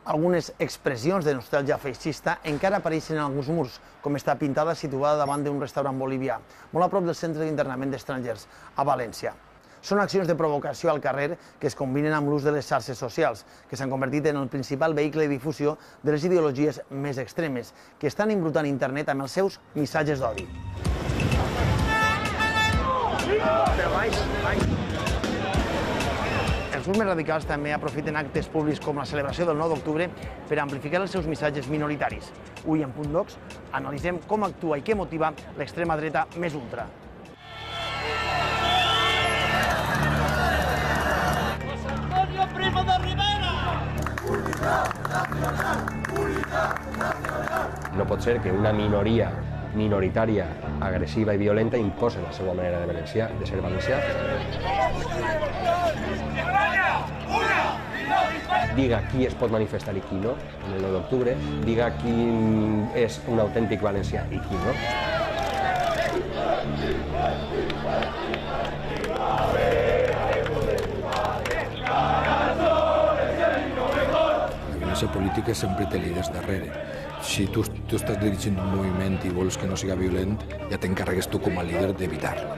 Algunes expressions de nostàlgia feixista encara apareixen en alguns murs, com està pintada situada davant d'un restaurant bolivià, molt a prop del centre d'internament d'estrangers, a València. Són accions de provocació al carrer que es combinen amb l'ús de les xarxes socials, que s'han convertit en el principal vehicle de difusió de les ideologies més extremes, que estan embrutant internet amb els seus missatges d'odi. Els grups més radicals també aprofiten actes públics com la celebració del 9 d'octubre per amplificar els seus missatges minoritaris. Avui, en Punt Docs, analitzem com actua i què motiva l'extrema dreta més ultra. José Antonio Primo de Rivera! No pot ser que una minoria minoritària, agressiva i violenta imposi la seva manera de ser valencià. Diga qui es pot manifestar i qui no, en el 9 d'octubre, diga qui és un autèntic valencià i qui no. La violència política sempre té líders darrere. Si tu estàs dirigint un moviment i vols que no siga violent, ja t'encarregues tu com a líder d'evitar-lo.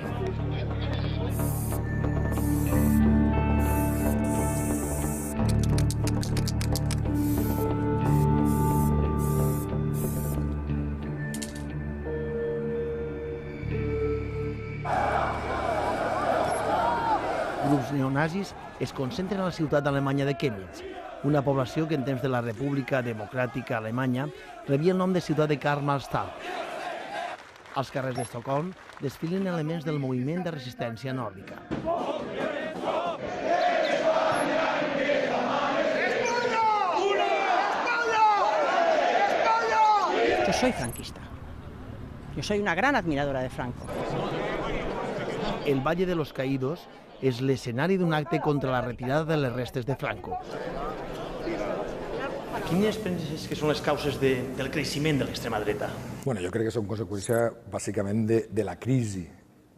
Grups neonazis es concentren a la ciutat alemanya de Chemnitz, una població que en temps de la República Democràtica Alemanya rebia el nom de ciutat de Karl-Marx-Stadt. Als carrers d'Estocolm desfilen elements del moviment de resistència nòrdica. Yo soy franquista. Yo soy una gran admiradora de Franco. El Valle de los Caídos és l'escenari d'un acte contra la retirada de les restes de Franco. Quines penses que són les causes del creixement de l'extrema dreta? Bueno, jo crec que són conseqüència bàsicament de la crisi.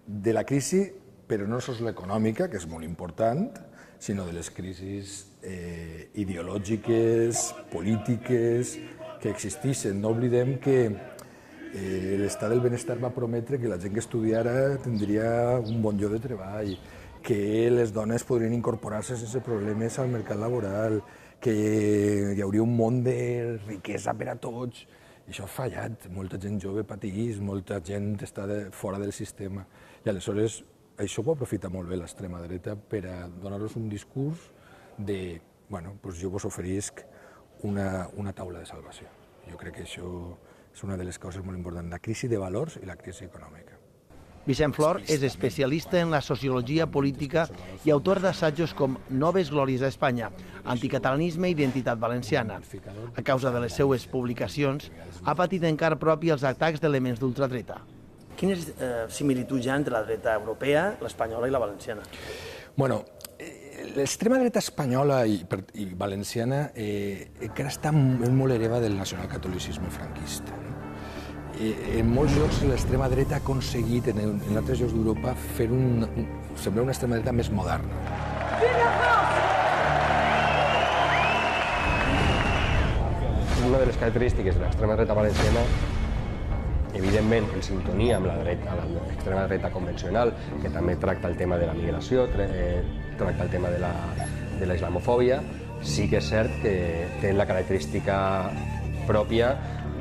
De la crisi, però no sols l'econòmica, que és molt important, sinó de les crisis ideològiques, polítiques, que existeixen. No oblidem que l'estat del benestar va prometre que la gent que estudiara tindria un bon lloc de treball, que les dones podrien incorporar-se sense problemes al mercat laboral, que hi hauria un món de riquesa per a tots. I això ha fallat. Molta gent jove pateix, molta gent està fora del sistema. I aleshores això ho aprofita molt bé l'extrema dreta per a donar-los un discurs de, bueno, doncs jo vos oferisc una taula de salvació. Jo crec que això és una de les causes molt importants, la crisi de valors i la crisi econòmica. Vicent Flor és especialista en la sociologia política i autor d'assajos com Noves glòries a Espanya, anticatalanisme i identitat valenciana. A causa de les seues publicacions, ha patit en carn propi els atacs d'elements d'ultradreta. Quines similituds hi ha entre la dreta europea, l'espanyola i la valenciana? Bueno, l'extrema dreta espanyola i valenciana encara està molt hereva del nacionalcatolicisme franquista. En molts llocs l'extrema dreta ha aconseguit, en altres llocs d'Europa, fer semblar una extrema dreta més moderna. Una de les característiques de l'extrema dreta valenciana, evidentment en sintonia amb l'extrema dreta convencional, que també tracta el tema de la migració, tracta el tema de la islamofòbia, sí que és cert que té la característica pròpia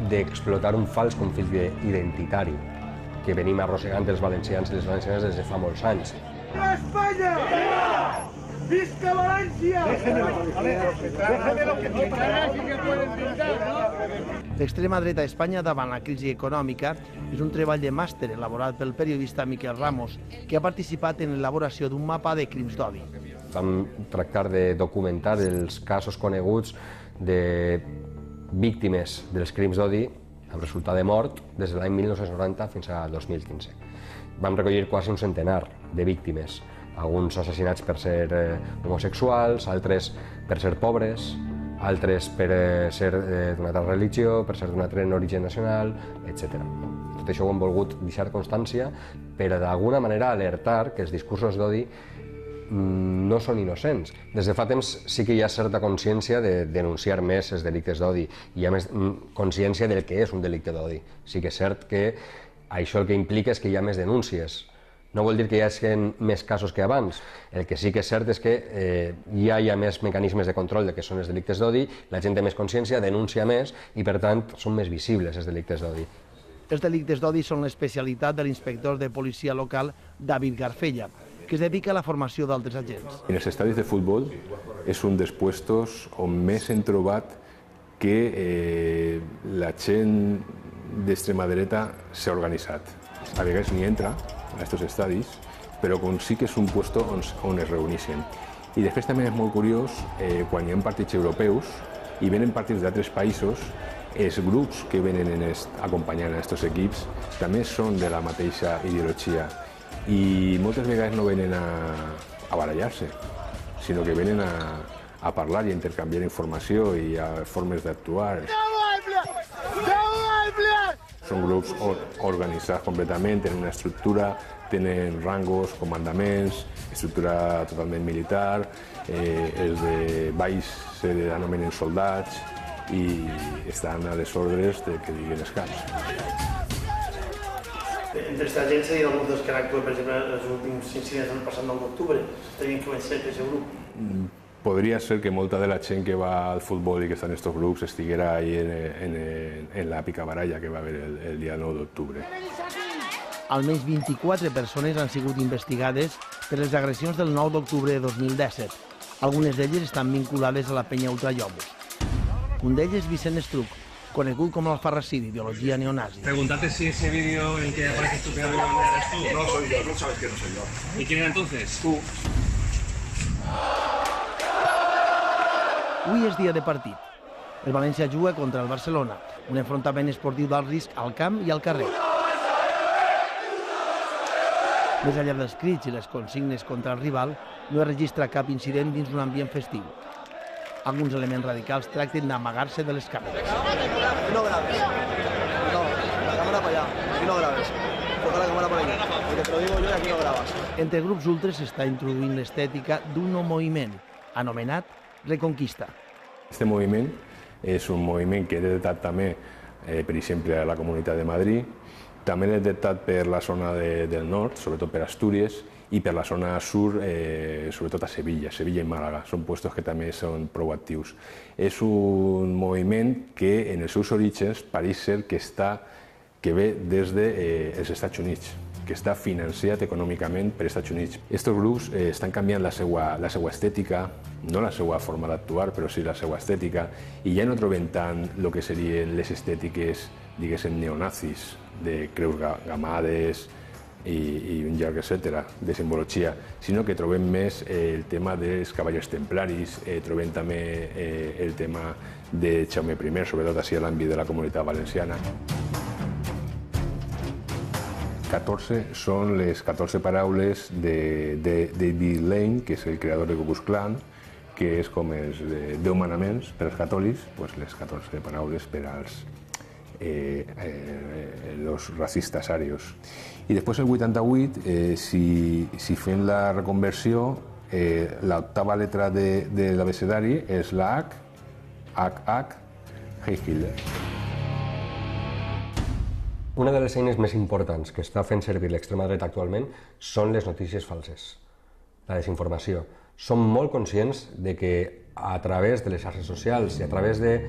d'explotar un fals conflicte identitari que venim arrossegant els valencians i les valencianes des de fa molts anys. ¡Viva España! ¡Visca Valencia! ¡Déjame lo que pintarás y que pueden pintar, ¿no? L'extrema dreta a Espanya davant la crisi econòmica és un treball de màster elaborat pel periodista Miquel Ramos, que ha participat en l'elaboració d'un mapa de crims d'odi. Vam tractar de documentar els casos coneguts de víctimes dels crims d'odi amb resultat de mort des de l'any 1990 fins a 2015. Vam recollir quasi un centenar de víctimes, alguns assassinats per ser homosexuals, altres per ser pobres, altres per ser d'una altra religió, per ser d'un altre origen nacional, etc. Tot això ho hem volgut deixar constància per d'alguna manera alertar que els discursos d'odi no són innocents. Des de fa temps sí que hi ha certa consciència de denunciar més els delictes d'odi, hi ha més consciència del que és un delicte d'odi. Sí que és cert que això el que implica és que hi ha més denúncies. No vol dir que hi hagi més casos que abans. El que sí que és cert és que ja hi ha més mecanismes de control de què són els delictes d'odi, la gent té més consciència, denuncia més i, per tant, són més visibles els delictes d'odi. Els delictes d'odi són l'especialitat de l'inspector de policia local David Garfella, que es dedica a la formació d'altres agents. En els estadis de futbol és un dels puestos on més hem trobat que la gent d'extrema dreta s'ha organitzat. A vegades ni entra a aquests estadis, però sí que és un puesto on es reuneixen. I després també és molt curiós, quan hi ha partits europeus i venen partits d'altres països, els grups que venen acompanyant a aquests equips també són de la mateixa ideologia i moltes vegades no venen a barallar-se, sinó que venen a parlar i a intercanviar informació i a formes d'actuar. Són grups organitzats completament, tenen una estructura, tenen rangos, comandaments, estructura totalment militar, els de baix se anomenen soldats i estan a les ordres de que diguin els caps. Entre aquesta gent serien alguns dels que han actuat, per exemple, els últims incidents del passat 9 d'octubre. Estaria influenciat aquest grup? Podria ser que molta de la gent que va al futbol i que està en aquests grups estiguera ahí en la picabaralla que va haver el dia 9 d'octubre. Almenys 24 persones han sigut investigades per les agressions del 9 d'octubre de 2017. Algunes d'elles estan vinculades a la penya Ultrallobos. Un d'ells és Vicent Estruc, conegut com l'alfarrasí d'ideologia neonazi. Pregúntate si ese vídeo en que apareces tú pegando una bandera eres tú. No soy yo, no sabes que no soy yo. ¿Y quién era entonces? Tú. Avui és dia de partit. El València juga contra el Barcelona, un enfrontament esportiu d'alt risc al camp i al carrer. Més enllà dels crits i les consignes contra el rival, no es registra cap incident dins un ambient festiu. Alguns elements radicals tracten d'amagar-se de les càmeres. No grabes. No, la cámara para allá. Aquí no grabes. Toca la cámara para allá. Porque te lo digo yo y aquí no grabas. Entre grups ultres s'està introduint l'estètica d'un nou moviment, anomenat Reconquista. Este moviment és un moviment que he detectat també, per exemple, a la Comunitat de Madrid, també l'he detectat per la zona del nord, sobretot per Astúries, i per la zona sur, sobretot a Sevilla i Màlaga. Són puestos que també són prou actius. És un moviment que en els seus orígens pareix ser que ve des dels Estats Units, que està financiat econòmicament per Estats Units. Estos grups estan canviant la seva estètica, no la seva forma d'actuar, però sí la seva estètica, i ja no trobem tant el que serien les estètiques, diguéssim, neonazis, de creus gamades i un llarg etcètera, de simbologia, sinó que trobem més el tema dels cavallers templaris, trobem també el tema de Jaume I, sobretot així a l'àmbit de la Comunitat Valenciana. 14 són les 14 paraules de David Lane, que és el creador de Ku Klux Klan, que és com els 10 manaments per als catòlics, les 14 paraules per als racistes arios. I després el 88, si fem la reconversió, l'octava letra de l'abecedari és la H, Heil Hitler. Una de les eines més importants que està fent servir l'extrema dreta actualment són les notícies falses, la desinformació. Som molt conscients de que a través de les xarxes socials i a través de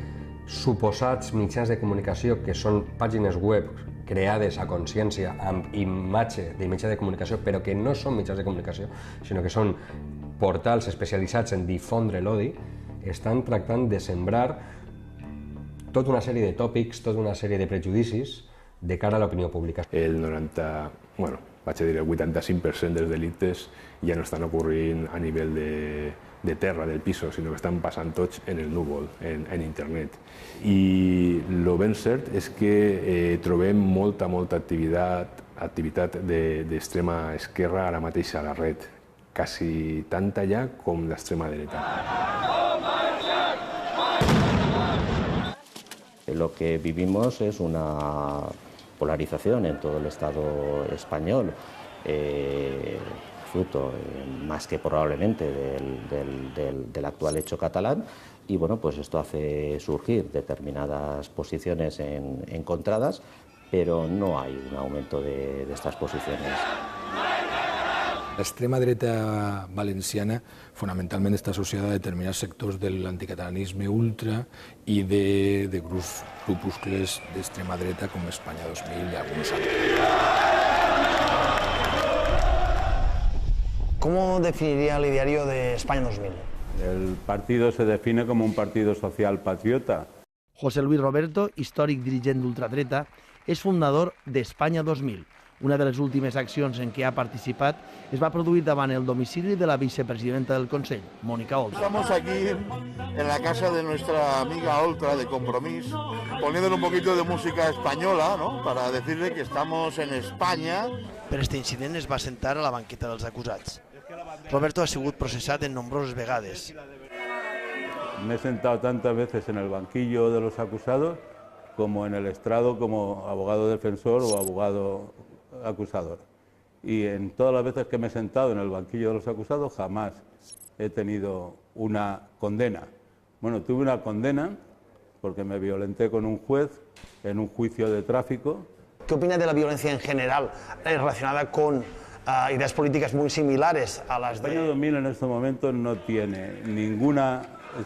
suposats mitjans de comunicació que són pàgines web creades a consciència amb imatge de mitjà de comunicació, però que no són mitjans de comunicació, sinó que són portals especialitzats en difondre l'odi, estan tractant de sembrar tota una sèrie de tòpics, tota una sèrie de prejudicis de cara a l'opinió pública. El 85% dels delictes ja no estan ocorrint a nivell de terra, del piso, sinó que estan passant tots en el núvol, en internet. I el ben cert és que trobem molta activitat d'extrema esquerra ara mateix a la red, quasi tanta ja com l'extrema dreta. Lo que vivimos es una polarización en todo el Estado español. fruto más que probablemente del actual hecho catalán, y bueno, pues esto hace surgir determinadas posiciones encontradas, pero no hay un aumento de estas posiciones. La extrema dreta valenciana fonamentalment està associada a determinats sectors de l'anticatalanisme ultra i de grupuscles d'extrema dreta com Espanya 2000 i alguns altres. ¿Cómo definiría el ideario de España 2000? El partido se define como un partido social patriota. José Luis Roberto, històric dirigent d'ultradreta, és fundador d'Espanya 2000. Una de les últimes accions en què ha participat es va produir davant el domicili de la vicepresidenta del Consell, Mónica Oltra. Estamos aquí en la casa de nuestra amiga Oltra de Compromís, poniéndole un poquito de música española, ¿no?, para decirle que estamos en España. Per este incident es va sentar a la banqueta dels acusats. Roberto ha sigut processat en nombroses vegades. Me he sentado tantas veces en el banquillo de los acusados como en el estrado como abogado defensor o abogado acusador. Y en todas las veces que me he sentado en el banquillo de los acusados jamás he tenido una condena. Bueno, tuve una condena porque me violenté con un juez en un juicio de tráfico. ¿Qué opina de la violencia en general relacionada con ideas políticas muy similares a las de... España 2000 en estos momentos no tiene ninguna,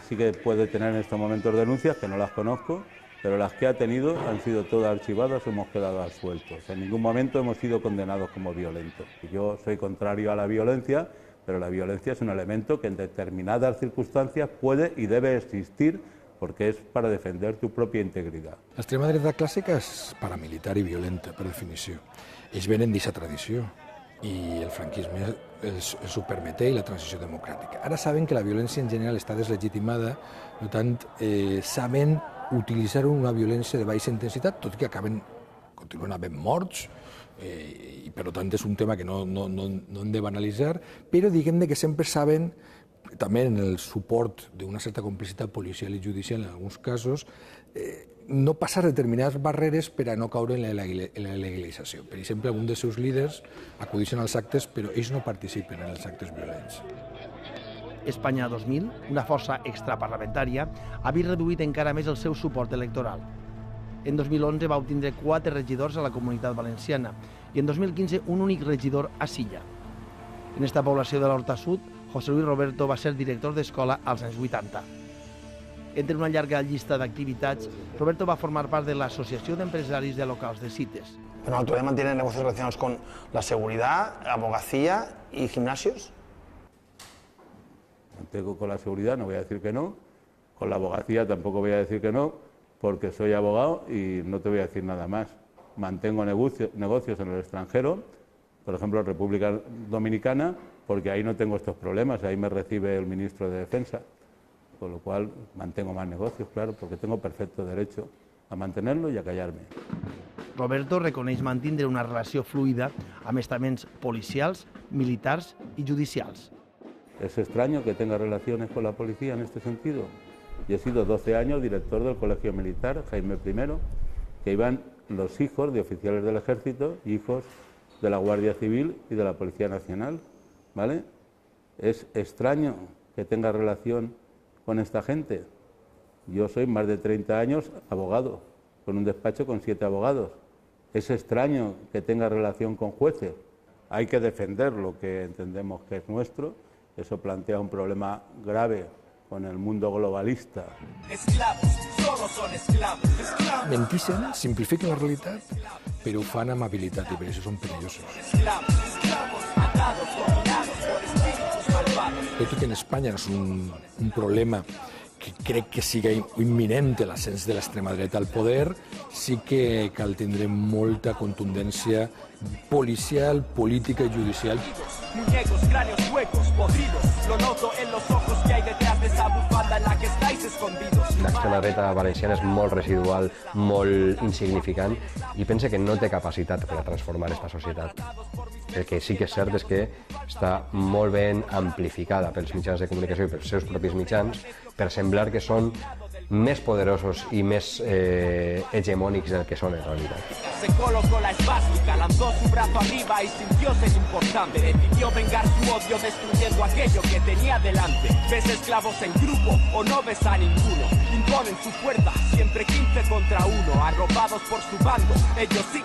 sí que puede tener en estos momentos denuncias, que no las conozco, pero las que ha tenido han sido todas archivadas o hemos quedado absueltos. En ningún momento hemos sido condenados como violentos. Yo soy contrario a la violencia, pero la violencia es un elemento que en determinadas circunstancias puede y debe existir porque es para defender tu propia integridad. L'extrema dreta clàssica és paramilitar i violenta, per definició. Ells venen d'aquesta tradició i el franquisme els ho permeté i la transició democràtica. Ara saben que la violència en general està deslegitimada, per tant, saben utilitzar una violència de baixa intensitat, tot i que continuen havent morts, i per tant és un tema que no hem de banalitzar, però diguem que sempre saben, també en el suport d'una certa complicitat policial i judicial en alguns casos, no passar determinades barreres per a no caure en la legalització. Per exemple, alguns dels seus líders acudeixen als actes, però ells no participen en els actes violents. Espanya 2000, una força extraparlamentària, havia reduït encara més el seu suport electoral. En 2011 va obtindre 4 regidors a la Comunitat Valenciana i en 2015 un únic regidor a Silla. En esta població de l'Horta Sud, José Luis Roberto va ser director d'escola als anys 80. Entre una llarga llista d'activitats, Roberto va formar part de l'Asociació d'Empresaris de Locals de Cites. ¿Pero todavía mantienen negocios relacionados con la seguridad, abogacía y gimnasios? Mantengo con la seguridad, no voy a decir que no. Con la abogacía tampoco voy a decir que no, porque soy abogado y no te voy a decir nada más. Mantengo negocios en el extranjero, por ejemplo en República Dominicana, porque ahí no tengo estos problemas, ahí me recibe el ministro de Defensa. Con lo cual mantengo más negocios, claro, porque tengo perfecto derecho a mantenerlo y a callarme. Roberto reconeix mantindre una relació fluida amb estaments policials, militars i judicials. Es extraño que tenga relaciones con la policía en este sentido. Yo he sido 12 años director del Colegio Militar, Jaime I, que iban los hijos de oficiales del Ejército, hijos de la Guardia Civil y de la Policía Nacional, ¿vale? Es extraño que tenga relación con esta gente. Yo soy más de 30 años abogado, con un despacho con 7 abogados. Es extraño que tenga relación con jueces. Hay que defender lo que entendemos que es nuestro. Eso plantea un problema grave con el mundo globalista. Esclavos, solo son esclavos. Mentixen, simplifiquen la realitat, però ho fan amb habilitat i per això són perillosos. Tot i que en Espanya no és un problema que crec que sigui imminent l'ascens de l'extrema dreta al poder, sí que cal tindre molta contundència policial, política i judicial. Muñecos, cráneos huecos, podridos. Lo noto en los ojos que hay detrás de esa bufanda en la que estáis escondidos. L'extrema dreta valenciana és molt residual, molt insignificant i pense que no té capacitat per a transformar aquesta societat. El que sí que és cert és que està molt ben amplificada pels mitjans de comunicació i pels seus propis mitjans per semblar que són més poderosos i més hegemònics del que són en realitat. se colocó la esvástica, lanzó su brazo arriba y sintió ser importante. Decidió vengar su odio destruyendo aquello que tenía delante. ¿Ves esclavos en grupo o no ves a ninguno? Imponen su fuerza, siempre 15 contra 1, arropados por su bando, ellos sí